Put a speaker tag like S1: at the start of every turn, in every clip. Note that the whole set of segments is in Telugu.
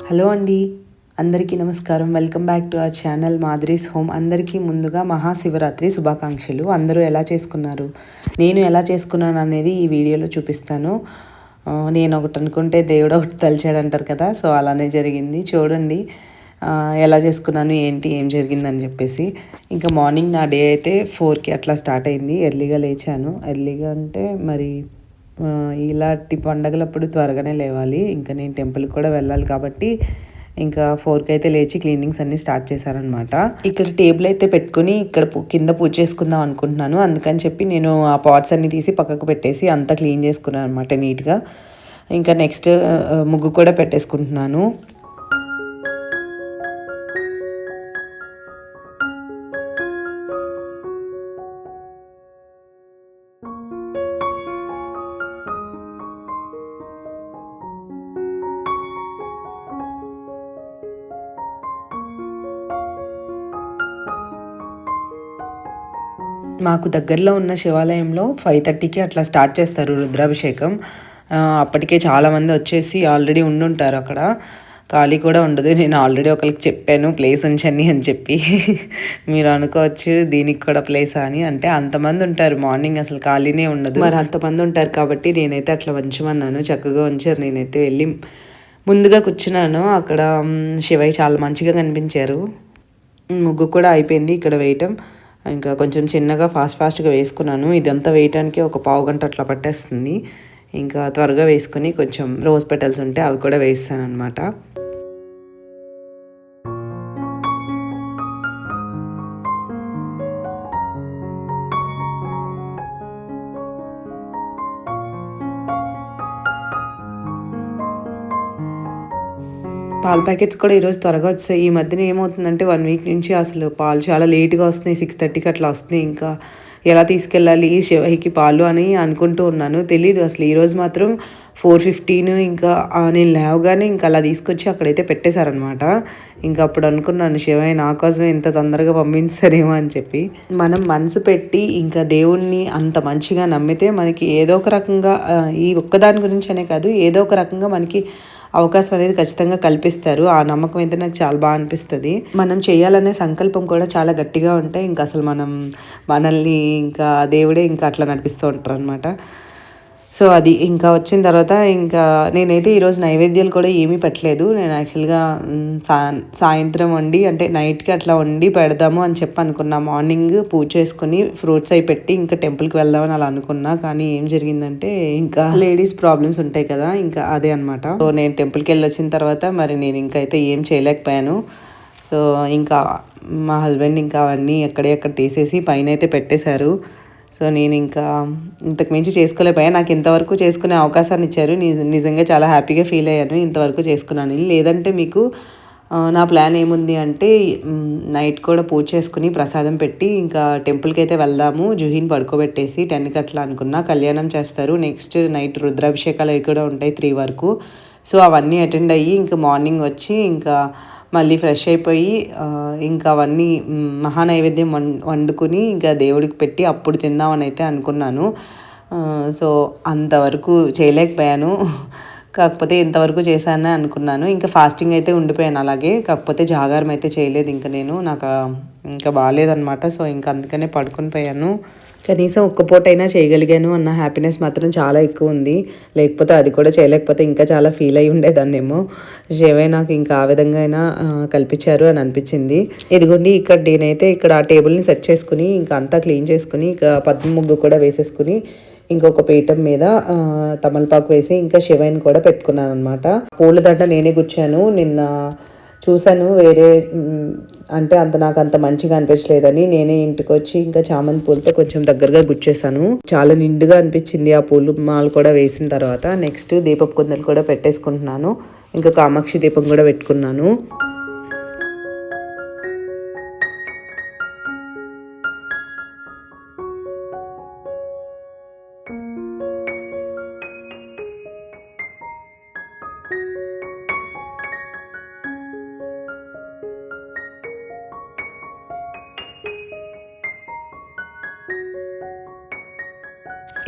S1: హలో అండి, అందరికీ నమస్కారం. Welcome back to our channel Madhuri's home. అందరికీ ముందుగా మహాశివరాత్రి శుభాకాంక్షలు. అందరూ ఎలా చేసుకున్నారు, నేను ఎలా చేసుకున్నాను అనేది ఈ వీడియోలో చూపిస్తాను. నేను ఒకటి అనుకుంటే దేవుడు ఒకటి తలిచాడు అంటారు కదా, సో అలానే జరిగింది. చూడండి ఎలా చేసుకున్నాను, ఏంటి, ఏం జరిగిందని చెప్పేసి. ఇంకా మార్నింగ్ నా డే అయితే 4కి అట్లా స్టార్ట్ అయింది. ఎర్లీగా లేచాను. ఎర్లీగా అంటే మరి ఇలాంటి పండగలప్పుడు త్వరగానే లేవాలి. ఇంకా నేను టెంపుల్కి కూడా వెళ్ళాలి కాబట్టి ఇంకా 4కి అయితే లేచి క్లీనింగ్స్ అన్నీ స్టార్ట్ చేశానమాట. ఇక్కడ టేబుల్ అయితే పెట్టుకుని ఇక్కడ కింద పూజ చేసుకుందాం అనుకుంటున్నాను. అందుకని చెప్పి నేను ఆ పాట్స్ అన్ని తీసి పక్కకు పెట్టేసి అంతా క్లీన్ చేసుకున్నాను అనమాట నీట్గా. ఇంకా నెక్స్ట్ ముగ్గు కూడా పెట్టేసుకుంటున్నాను. మాకు దగ్గరలో ఉన్న శివాలయంలో 5:30కి అట్లా స్టార్ట్ చేస్తారు రుద్రాభిషేకం. అప్పటికే చాలామంది వచ్చేసి ఆల్రెడీ ఉండుంటారు అక్కడ. ఖాళీ కూడా ఉండదు. నేను ఆల్రెడీ ఒకరికి చెప్పాను ప్లేస్ ఉంచండి అని చెప్పి. మీరు అనుకోవచ్చు దీనికి కూడా ప్లేస్ అని. అంటే అంతమంది ఉంటారు, మార్నింగ్ అసలు ఖాళీనే ఉండదు. మరి అంతమంది ఉంటారు కాబట్టి నేనైతే అట్లా ఉంచమన్నాను. చక్కగా ఉంచారు. నేనైతే వెళ్ళి ముందుగా కూర్చున్నాను. అక్కడ శివయ్య చాలా మంచిగా కనిపించారు. ముగ్గు కూడా అయిపోయింది ఇక్కడ వేయటం. ఇంకా కొంచెం చిన్నగా ఫాస్ట్గా వేసుకున్నాను. ఇదంతా వేయటానికి ఒక పావు గంట అట్లా పట్టేస్తుంది. ఇంకా త్వరగా వేసుకుని కొంచెం రోజ్ పెటల్స్ ఉంటే అవి కూడా వేస్తాను అనమాట. పాల ప్యాకెట్స్ కూడా ఈరోజు త్వరగా వచ్చాయి. ఈ మధ్యన ఏమవుతుందంటే 1 వీక్ నుంచి అసలు పాలు చాలా లేట్గా వస్తున్నాయి. 6:30కి అట్లా వస్తున్నాయి. ఇంకా ఎలా తీసుకెళ్ళాలి శివయ్యకి పాలు అని అనుకుంటూ ఉన్నాను. తెలీదు అసలు. ఈరోజు మాత్రం 4:15 ఇంకా నేను లేవగానే ఇంకా అలా తీసుకొచ్చి అక్కడైతే పెట్టేశారనమాట. ఇంకా అప్పుడు అనుకున్నాను శివయ్య నా కోసమే ఇంత తొందరగా పంపించారేమో అని చెప్పి. మనం మనసు పెట్టి ఇంకా దేవుణ్ణి అంత మంచిగా నమ్మితే మనకి ఏదో ఒక రకంగా ఈ ఒక్కదాని గురించి అనే కాదు, ఏదో ఒక రకంగా మనకి అవకాశం అనేది ఖచ్చితంగా కల్పిస్తారు. ఆ నమ్మకం అయితే నాకు చాలా బాగా అనిపిస్తుంది. మనం చేయాలనే సంకల్పం కూడా చాలా గట్టిగా ఉంటే ఇంకా అసలు మనల్ని ఇంకా దేవుడే ఇంకా అట్లా నడిపిస్తూ ఉంటారు అనమాట. సో అది ఇంకా వచ్చిన తర్వాత ఇంకా నేనైతే ఈరోజు నైవేద్యాలు కూడా ఏమీ పెట్టలేదు. నేను యాక్చువల్గా సాయంత్రం వండి అంటే నైట్కి అట్లా వండి పెడదాము అని చెప్పి అనుకున్నా. మార్నింగ్ పూజ చేసుకుని ఫ్రూట్స్ అవి పెట్టి ఇంకా టెంపుల్కి వెళ్దామని అలా అనుకున్నా. కానీ ఏం జరిగిందంటే ఇంకా లేడీస్ ప్రాబ్లమ్స్ ఉంటాయి కదా, ఇంకా అదే అనమాట. సో నేను టెంపుల్కి వెళ్ళి వచ్చిన తర్వాత మరి నేను ఇంకా అయితే ఏం చేయలేకపోయాను. సో ఇంకా మా హస్బెండ్ ఇంకా అవన్నీ ఎక్కడ తీసేసి పైన అయితే పెట్టేశారు. సో నేను ఇంకా ఇంతకు మించి చేసుకోలేకపోయాను. నాకు ఇంతవరకు చేసుకునే అవకాశాన్ని ఇచ్చారు. నిజంగా చాలా హ్యాపీగా ఫీల్ అయ్యాను ఇంతవరకు చేసుకున్నాను. లేదంటే మీకు నా ప్లాన్ ఏముంది అంటే నైట్ కూడా పూజ చేసుకుని ప్రసాదం పెట్టి ఇంకా టెంపుల్కి అయితే వెళ్దాము, జుహీని పడుకోబెట్టేసి 10కి అట్లా అనుకున్నా. కళ్యాణం చేస్తారు. నెక్స్ట్ నైట్ రుద్రాభిషేకాలు అవి కూడా ఉంటాయి 3 వరకు. సో అవన్నీ అటెండ్ అయ్యి ఇంకా మార్నింగ్ వచ్చి ఇంకా మళ్ళీ ఫ్రెష్ అయిపోయి ఇంకా అవన్నీ మహానైవేద్యం వండుకుని ఇంకా దేవుడికి పెట్టి అప్పుడు తిందామని అయితే అనుకున్నాను. సో అంతవరకు చేయలేకపోయాను. కాకపోతే ఇంతవరకు చేశానని అనుకున్నాను. ఇంకా ఫాస్టింగ్ అయితే ఉండిపోయాను అలాగే. కాకపోతే జాగారం అయితే చేయలేదు. నాకు ఇంకా బాగాలేదనమాట. సో ఇంకా అందుకనే పడుకొని పోయాను. కనీసం ఒక్క పూటైనా చేయగలిగాను అన్న హ్యాపీనెస్ మాత్రం చాలా ఎక్కువ ఉంది. లేకపోతే అది కూడా చేయలేకపోతే ఇంకా చాలా ఫీల్ అయి ఉండేదాన్నేమో. శివయ్య నాకు ఇంకా ఆ విధంగా అయినా కల్పించారు అని అనిపించింది. ఇదిగోండి ఇక్కడ నేనైతే ఇక్కడ ఆ టేబుల్ని సెట్ చేసుకుని ఇంకా అంతా క్లీన్ చేసుకుని ఇక పద్మ ముగ్గు కూడా వేసేసుకుని ఇంకొక పీఠం మీద తమలపాకు వేసి ఇంకా శివయ్యని కూడా పెట్టుకున్నాను అనమాట. పూలదండ నేనే గుచ్చాను. నిన్న చూశాను వేరే అంటే నాకు అంత మంచిగా అనిపించలేదని నేనే ఇంటికి వచ్చి ఇంకా చామంతి పూలతో కొంచెం దగ్గరగా గుచ్చేసాను. చాలా నిండుగా అనిపించింది ఆ పూలు మాలు కూడా వేసిన తర్వాత. నెక్స్ట్ దీపపు కుందలు కూడా పెట్టేసుకుంటున్నాను. ఇంకా కామాక్షి దీపం కూడా పెట్టుకున్నాను.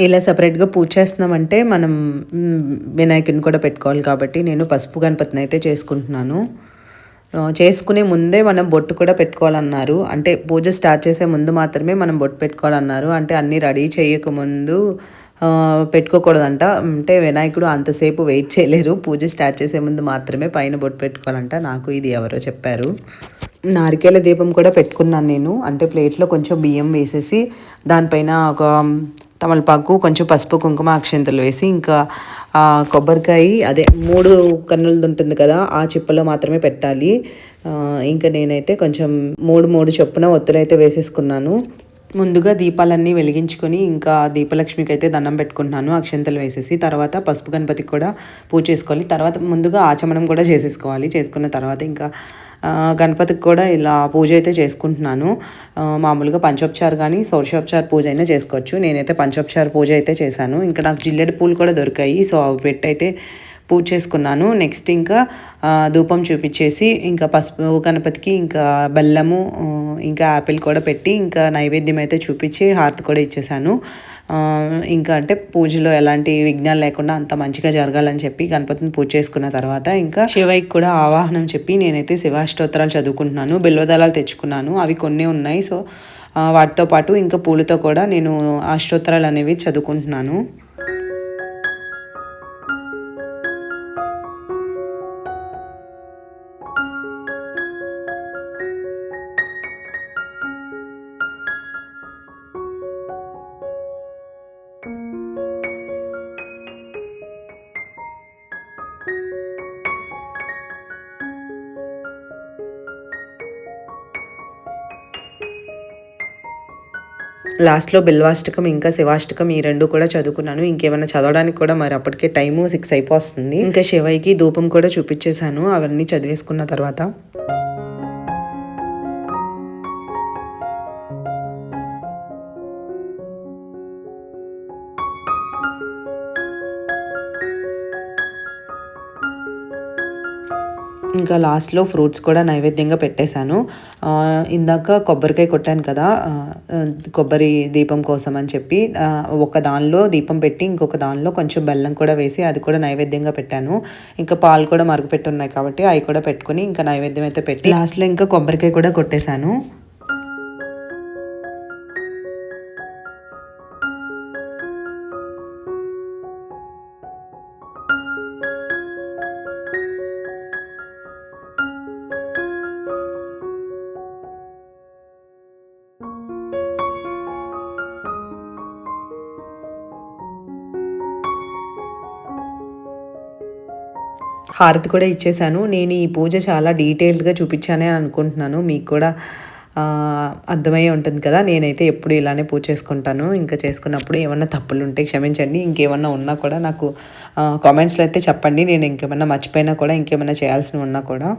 S1: ఇలా సెపరేట్‌గా పూజ చేస్తున్నామంటే మనం వినాయకుడిని కూడా పెట్టుకోవాలి కాబట్టి నేను పసుపు గణపతిని అయితే చేసుకుంటున్నాను. చేసుకునే ముందే మనం బొట్టు కూడా పెట్టుకోవాలన్నారు. అంటే పూజ స్టార్ట్ చేసే ముందు మాత్రమే మనం బొట్టు పెట్టుకోవాలన్నారు. అంటే అన్నీ రెడీ చేయకముందు పెట్టుకోకూడదంట. అంటే వినాయకుడు అంతసేపు వెయిట్ చేయలేరు. పూజ స్టార్ట్ చేసే ముందు మాత్రమే పైన బొట్టు పెట్టుకోవాలంట. నాకు ఇది ఎవరో చెప్పారు. నారికేల దీపం కూడా పెట్టుకున్నాను నేను. అంటే ప్లేట్‌లో కొంచెం బియ్యం వేసేసి దానిపైన ఒక తమలపాకు, కొంచెం పసుపు, కుంకుమ, అక్షింతలు వేసి ఇంకా కొబ్బరికాయ అదే 3 కన్నులది ఉంటుంది కదా! ఆ చిప్పలో మాత్రమే పెట్టాలి. ఇంకా నేనైతే కొంచెం 3 చొప్పున ఒత్తులైతే వేసేసుకున్నాను. ముందుగా దీపాలన్నీ వెలిగించుకొని ఇంకా దీపలక్ష్మికి అయితే దండం పెట్టుకుంటున్నాను అక్షంతలు వేసేసి. తర్వాత పసుపు గణపతికి కూడా పూజ చేసుకోవాలి. తర్వాత ముందుగా ఆచమనం కూడా చేసేసుకోవాలి. చేసుకున్న తర్వాత ఇంకా గణపతికి కూడా ఇలా పూజ అయితే చేసుకుంటున్నాను. మామూలుగా పంచోపచార్ కానీ షోడశోపచార్ పూజ అయినా చేసుకోవచ్చు. నేనైతే పంచోపచార్ పూజ అయితే చేశాను. ఇంకా నాకు జిల్లేడు పూలు కూడా దొరికాయి. సో అవి పెట్టయితే పూజ చేసుకున్నాను. నెక్స్ట్ ఇంకా ధూపం చూపించేసి ఇంకా పసుపు గణపతికి ఇంకా బెల్లము ఇంకా యాపిల్ కూడా పెట్టి ఇంకా నైవేద్యం అయితే చూపించి హారతి కూడా ఇచ్చేసాను. ఇంకా అంటే పూజలో ఎలాంటి విఘ్నాలు లేకుండా అంత మంచిగా జరగాలని చెప్పి గణపతిని పూజ చేసుకున్న తర్వాత ఇంకా శివయ్యకి కూడా ఆవాహనం చెప్పి నేనైతే శివాష్టోత్తరాలు చదువుకుంటున్నాను. బిల్వదళాలు తెచ్చుకున్నాను. అవి కొన్ని ఉన్నాయి. సో వాటితో పాటు ఇంకా పూలతో కూడా నేను అష్టోత్తరాలు అనేవి చదువుకుంటున్నాను. లాస్ట్‌లో బిల్వాష్టకం ఇంకా శివాష్టకం ఈ 2 కూడా చదువుకున్నాను. ఇంకేమన్నా చదవడానికి కూడా మరి అప్పటికే టైము 6 అయిపోస్తుంది. ఇంకా శివయ్యకి ధూపం కూడా చూపించేశాను అవన్నీ చదివేసుకున్న తర్వాత. ఇంకా లాస్ట్‌లో ఫ్రూట్స్ కూడా నైవేద్యంగా పెట్టేశాను. ఇందాక కొబ్బరికాయ కొట్టాను కదా! కొబ్బరి దీపం కోసం అని చెప్పి ఒక దానిలో దీపం పెట్టి ఇంకొక దానిలో కొంచెం బెల్లం కూడా వేసి అది కూడా నైవేద్యంగా పెట్టాను. ఇంకా పాలు కూడా మరుగుపెట్టున్నాయి కాబట్టి అవి కూడా పెట్టుకొని ఇంకా నైవేద్యం అయితే పెట్టి లాస్ట్‌లో ఇంకా కొబ్బరికాయ కూడా కొట్టేశాను. హారతి కూడా ఇచ్చేసాను. నేను ఈ పూజ చాలా డీటెయిల్డ్‌గా చూపించానే అనుకుంటున్నాను. మీకు కూడా అర్థమయ్యే ఉంటుంది కదా! నేనైతే ఎప్పుడు ఇలానే పూజ చేసుకుంటాను. ఇంకా చేసుకున్నప్పుడు ఏమన్నా తప్పులుంటే క్షమించండి. ఇంకేమన్నా ఉన్నా కూడా నాకు కామెంట్స్‌లో అయితే చెప్పండి. నేను ఇంకేమన్నా మర్చిపోయినా కూడా ఇంకేమన్నా చేయాల్సినవి ఉన్నా కూడా.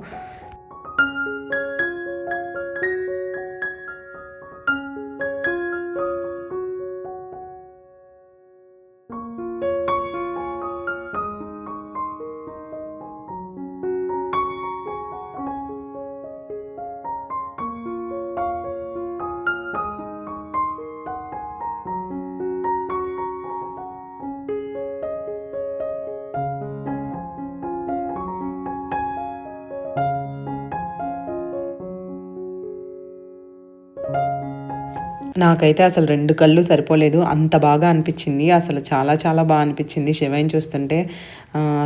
S1: నాకైతే అసలు 2 కళ్ళు సరిపోలేదు. అంత బాగా అనిపిచ్చింది. అసలు చాలా చాలా బా అనిపిచ్చింది శివయ్యని చూస్తుంటే.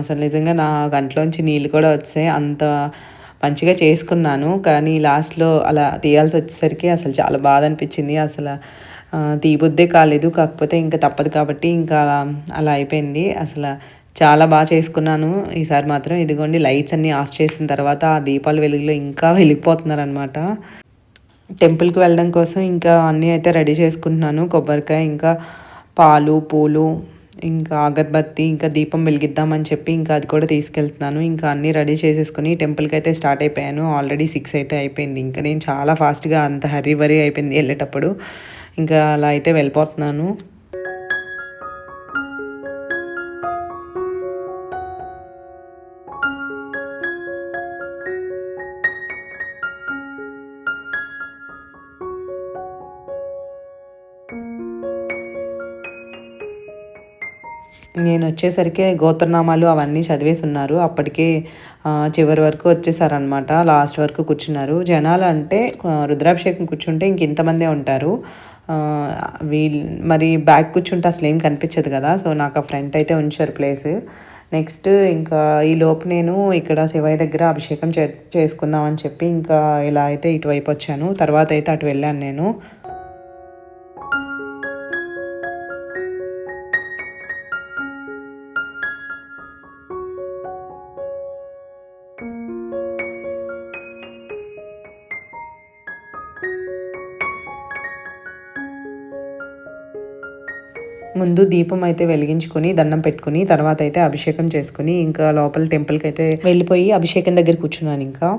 S1: అసలు నిజంగా నా కంట్లోంచి నీళ్ళు కూడా వచ్చాయి. అంత మంచిగా చేసుకున్నాను. కానీ లాస్ట్‌లో అలా తీయాల్సొచ్చేసరికి అసలు చాలా బాధ అనిపిచ్చింది. తీయబుద్దే కాలేదు. కాకపోతే ఇంక తప్పదు కాబట్టి ఇంకా అలా అయిపోయింది. చాలా బా చేసుకున్నాను. ఈసారి మాత్రం ఇదిగోండి లైట్స్ అన్నీ ఆఫ్ చేసిన తర్వాత ఆ దీపాల వెలుగులో ఇంకా వెలిగిపోతున్నారనమాట. టెంపుల్‌కి వెళ్ళడం కోసం ఇంకా అన్నీ అయితే రెడీ చేసుకుంటున్నాను. కొబ్బరికాయ, ఇంకా పాలు, పూలు, ఇంకా అగరబత్తి, ఇంకా దీపం వెలిగిద్దామని చెప్పి ఇంకా అది కూడా తీసుకెళ్తున్నాను. ఇంకా అన్నీ రెడీ చేసేసుకొని టెంపుల్‌కి అయితే స్టార్ట్ అయిపోయాను. ఆల్రెడీ 6 అయితే అయిపోయింది. ఇంకా నేను చాలా ఫాస్ట్‌గా అంత హర్రీ బరీ అయిపోయింది ఎళ్ళేటప్పుడు. ఇంకా అలా అయితే వెళ్ళిపోతున్నాను. నేను వచ్చేసరికి గోత్రనామాలు అవన్నీ చదివేసి ఉన్నారు. అప్పటికే చివరి వరకు వచ్చేసారనమాట. లాస్ట్ వరకు కూర్చున్నారు. జనాలు అంటే రుద్రాభిషేకం కూర్చుంటే ఇంక ఇంతమందే ఉంటారు. వీళ్ళు మరి బ్యాక్ కూర్చుంటే అసలు ఏం కనిపించదు కదా. సో నాకు ఆ ఫ్రంట్ అయితే ఉంచారు ప్లేస్. నెక్స్ట్ ఇంకా ఈ లోపు నేను ఇక్కడ శివయ్య దగ్గర అభిషేకం చేసుకుందాం అని చెప్పి ఇంకా ఇలా అయితే ఇటువైపు వచ్చాను. తర్వాత అయితే అటు వెళ్ళాను నేను. ముందు దీపం అయితే వెలిగించుకొని దండం పెట్టుకుని తర్వాత అయితే అభిషేకం చేసుకుని ఇంకా లోపల టెంపుల్కి అయితే వెళ్ళిపోయి అభిషేకం దగ్గర కూర్చున్నాను. ఇంకా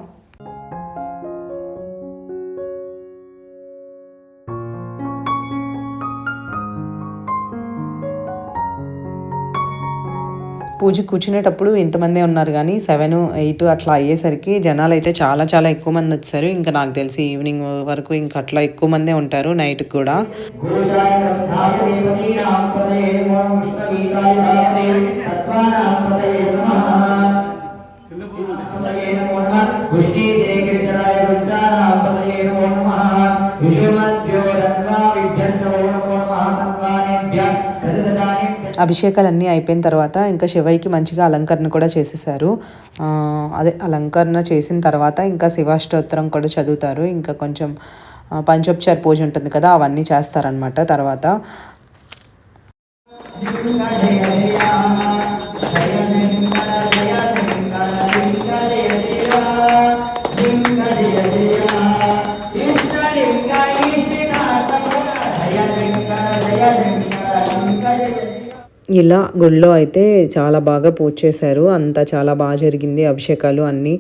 S1: పూజ కూర్చునేటప్పుడు ఇంతమందే ఉన్నారు కానీ 7, 8 అట్లా అయ్యేసరికి జనాలు అయితే చాలా చాలా ఎక్కువ మంది వచ్చారు. ఇంకా నాకు తెలిసి ఈవినింగ్ వరకు ఇంకా అట్లా ఎక్కువ మందే ఉంటారు నైట్కి కూడా. అభిషేకాలన్నీ అయిపోయిన తర్వాత ఇంకా శివయ్యకి మంచిగా అలంకరణ కూడా చేసేసారు. అదే అలంకరణ చేసిన తర్వాత ఇంకా శివాష్టోత్తరం కూడా చదువుతారు. ఇంకా కొంచెం పంచోపచార పూజ ఉంటుంది కదా, అవన్నీ చేస్తారనమాట. తర్వాత ఇలా గుళ్ళో అయితే చాలా బాగా పూజ చేశారు. అంతా చాలా బాగా జరిగింది. అభిషేకాలు అన్నీ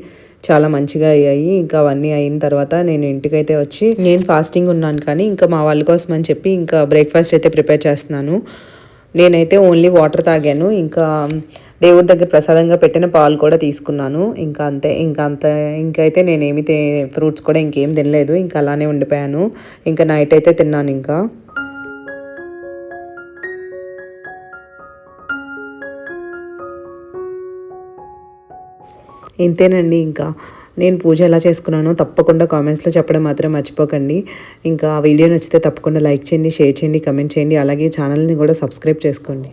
S1: చాలా మంచిగా అయ్యాయి. ఇంకా అవన్నీ అయిన తర్వాత నేను ఇంటికైతే వచ్చి నేను ఫాస్టింగ్ ఉన్నాను కానీ ఇంకా మా వాళ్ళ కోసం అని చెప్పి ఇంకా బ్రేక్ఫాస్ట్ అయితే ప్రిపేర్ చేస్తున్నాను. నేనైతే ఓన్లీ వాటర్ తాగాను. ఇంకా దేవుడి దగ్గర ప్రసాదంగా పెట్టిన పాలు కూడా తీసుకున్నాను. ఇంకా అంతే. ఇంకైతే నేనేమి ఫ్రూట్స్ కూడా ఇంకేం తినలేదు. ఇంకా అలానే ఉండిపోయాను. ఇంకా నైట్ అయితే తిన్నాను. ఇంకా ఇంతేనండి. ఇంకా నేను పూజ ఎలా చేసుకున్నానో తప్పకుండా కామెంట్స్లో చెప్పడం మాత్రం మర్చిపోకండి. ఇంకా వీడియో నచ్చితే తప్పకుండా లైక్ చేయండి, షేర్ చేయండి, కమెంట్ చేయండి. అలాగే ఛానల్ని కూడా సబ్స్క్రైబ్ చేసుకోండి.